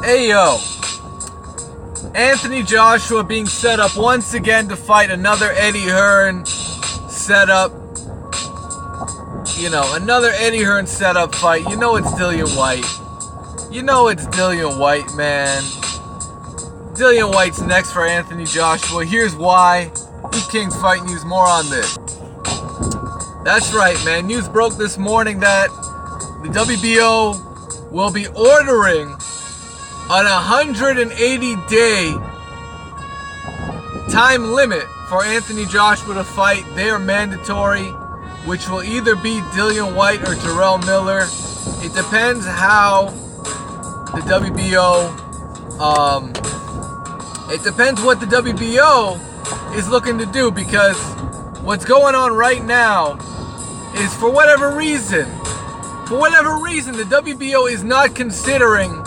Hey yo, Anthony Joshua being set up once again to fight another Eddie Hearn setup. You know, another Eddie Hearn setup fight. You know it's Dillian Whyte. You know it's Dillian Whyte, man. Dillian Whyte's next for Anthony Joshua. Here's why. King's Fight News, more on this. That's right, man. News broke this morning that the WBO will be ordering an 180-day time limit for Anthony Joshua to fight their mandatory, which will either be Dillian Whyte or Jarrell Miller. It depends how the WBO, it depends what the WBO is looking to do, because what's going on right now is for whatever reason, the WBO is not considering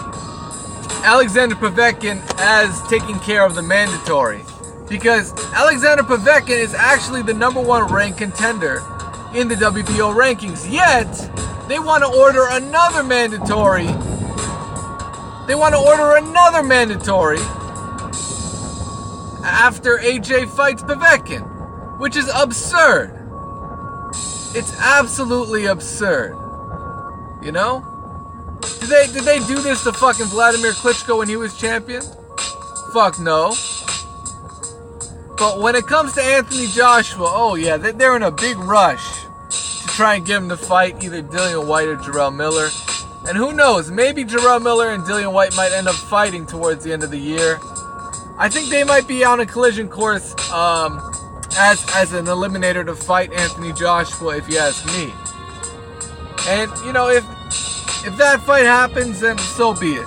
Alexander Povetkin as taking care of the mandatory, because Alexander Povetkin is actually the #1 ranked contender in the WBO rankings, yet they want to order another mandatory. After AJ fights Povetkin, which is absurd. It's absolutely absurd. You know? Did they do this to fucking Vladimir Klitschko when he was champion? Fuck no. But when it comes to Anthony Joshua, oh yeah, they're in a big rush to try and get him to fight either Dillian Whyte or Jarrell Miller. And who knows, maybe Jarrell Miller and Dillian Whyte might end up fighting towards the end of the year. I think they might be on a collision course as an eliminator to fight Anthony Joshua, if you ask me. And, you know, if that fight happens, then so be it.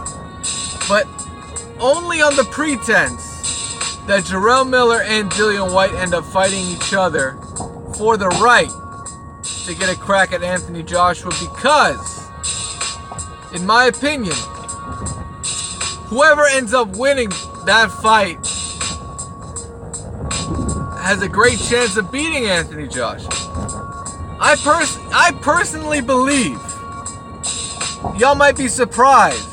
But only on the pretense that Jarrell Miller and Dillian Whyte end up fighting each other for the right to get a crack at Anthony Joshua, because, in my opinion, whoever ends up winning that fight has a great chance of beating Anthony Joshua. I personally believe, y'all might be surprised,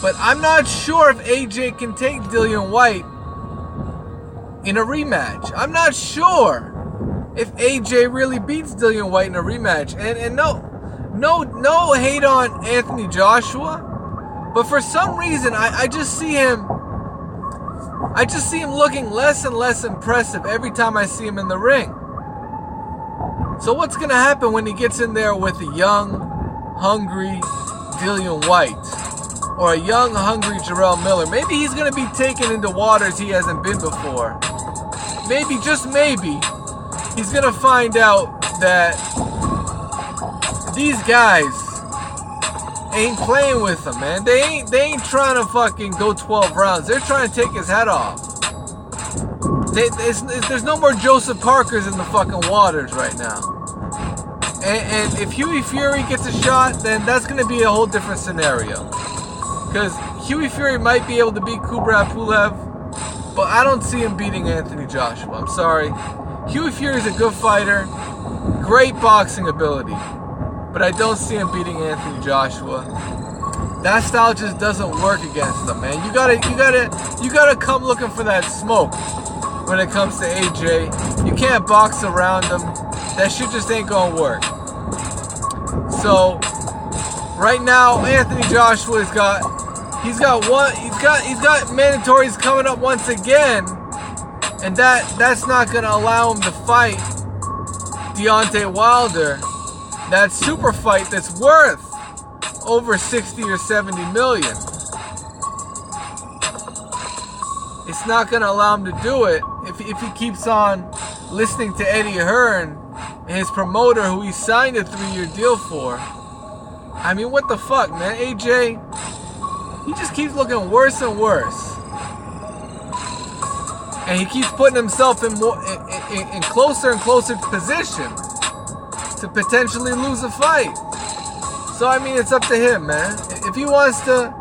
but I'm not sure if AJ can take Dillian Whyte in a rematch. I'm not sure if AJ really beats Dillian Whyte in a rematch. And no hate on Anthony Joshua, but for some reason I just see him looking less and less impressive every time I see him in the ring. So what's going to happen when he gets in there with a young, hungry Dillian Whyte or a young, hungry Jarrell Miller? Maybe he's going to be taken into waters he hasn't been before. Maybe, just maybe, he's going to find out that these guys ain't playing with him, man. They ain't trying to fucking go 12 rounds. They're trying to take his head off. There's no more Joseph Parkers in the fucking waters right now. And if Huey Fury gets a shot, then that's going to be a whole different scenario. Because Huey Fury might be able to beat Kubrat Pulev, but I don't see him beating Anthony Joshua. I'm sorry. Huey Fury is a good fighter, great boxing ability, but I don't see him beating Anthony Joshua. That style just doesn't work against him, man. You gotta come looking for that smoke when it comes to AJ. You can't box around him. That shit just ain't gonna work. So right now, Anthony Joshua's got mandatories coming up once again, and that's not gonna allow him to fight Deontay Wilder. That super fight that's worth over 60 or 70 million. It's not going to allow him to do it if he keeps on listening to Eddie Hearn and his promoter, who he signed a 3-year deal for. I mean, what the fuck, man? AJ, he just keeps looking worse and worse. And he keeps putting himself in closer and closer position to potentially lose a fight. So I mean, it's up to him, man. If he wants to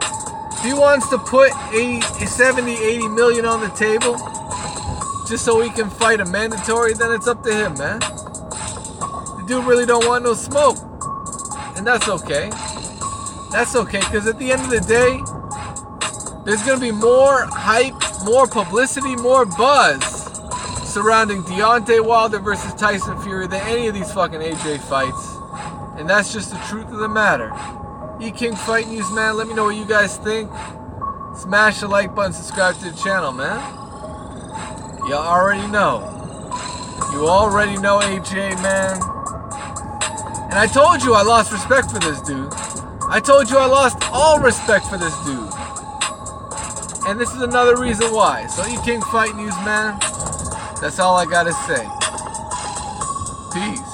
put 70, 80 million on the table just so he can fight a mandatory, then it's up to him, man. The dude really don't want no smoke. And that's okay. That's okay, because at the end of the day, There's going to be more hype, more publicity, more buzz surrounding Deontay Wilder versus Tyson Fury than any of these fucking AJ fights. And that's just the truth of the matter. E-King Fight News, man. Let me know what you guys think. Smash the like button, subscribe to the channel, man. You already know. You already know AJ, man. And I told you I lost respect for this dude. I told you I lost all respect for this dude. And this is another reason why. So E-King Fight News, man. That's all I gotta say. Peace.